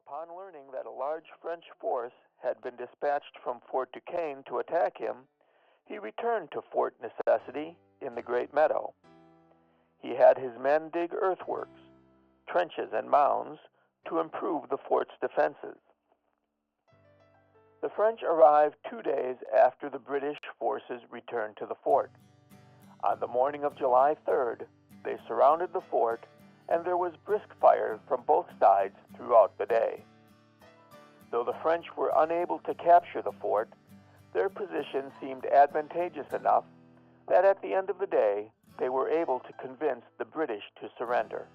Upon learning that a large French force had been dispatched from Fort Duquesne to attack him, he returned to Fort Necessity in the Great Meadow. He had his men dig earthworks, trenches, and mounds to improve the fort's defenses. The French arrived 2 days after the British forces returned to the fort. On the morning of July 3rd, they surrounded the fort, and there was brisk fire from both sides throughout the day. Though the French were unable to capture the fort, their position seemed advantageous enough that at the end of the day, they were able to convince the British to surrender.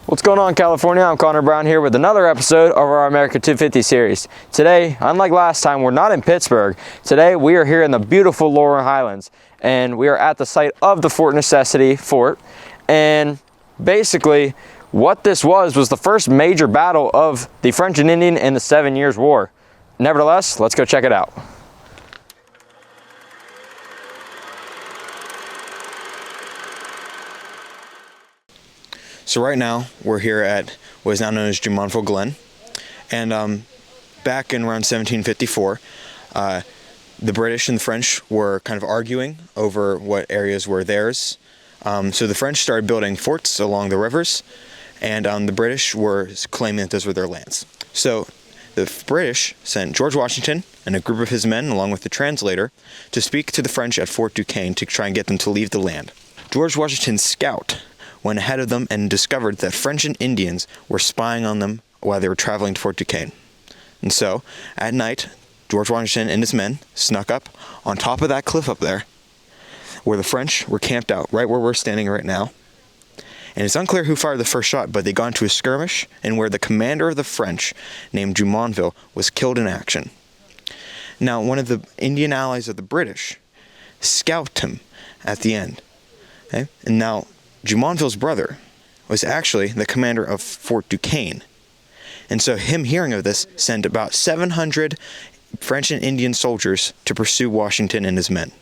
What's going on, California? I'm Connor Brown here with another episode of our America 250 series. Today, unlike last time, we're not in Pittsburgh. Today, we are here in the beautiful Laurel Highlands, and we are at the site of the Fort Necessity Fort. And basically, what this was the first major battle of the French and Indian in the 7 Years' War. Nevertheless, let's go check it out. So right now, we're here at what is now known as Jumonville, Glen. And back in around 1754, the British and the French were kind of arguing over what areas were theirs. So the French started building forts along the rivers, and the British were claiming that those were their lands. So the British sent George Washington and a group of his men, along with the translator, to speak to the French at Fort Duquesne to try and get them to leave the land. George Washington's scout went ahead of them and discovered that French and Indians were spying on them while they were traveling to Fort Duquesne. And so, at night, George Washington and his men snuck up on top of that cliff up there, where the French were camped out, right where we're standing right now. And it's unclear who fired the first shot, but they got into a skirmish, and where the commander of the French, named Jumonville, was killed in action. Now, one of the Indian allies of the British scalped him at the end. Okay? And now, Jumonville's brother was actually the commander of Fort Duquesne. And so him hearing of this sent about 700 French and Indian soldiers to pursue Washington and his men.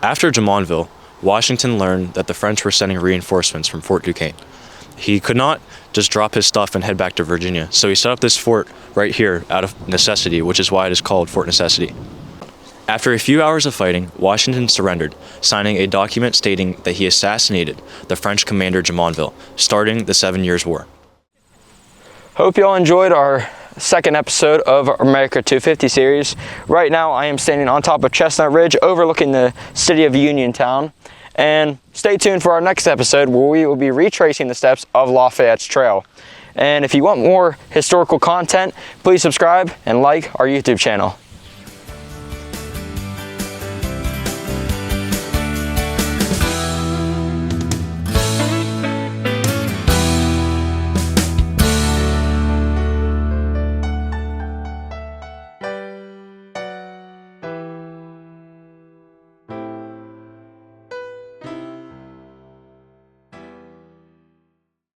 After Jumonville, Washington learned that the French were sending reinforcements from Fort Duquesne. He could not just drop his stuff and head back to Virginia, so he set up this fort right here out of necessity, which is why it is called Fort Necessity. After a few hours of fighting, Washington surrendered, signing a document stating that he assassinated the French commander Jumonville, starting the 7 Years' War. Hope you all enjoyed our second episode of our America 250 series. Right now I am standing on top of Chestnut Ridge overlooking the city of Uniontown, and stay tuned for our next episode where we will be retracing the steps of Lafayette's Trail. And if you want more historical content, please subscribe and like our YouTube channel.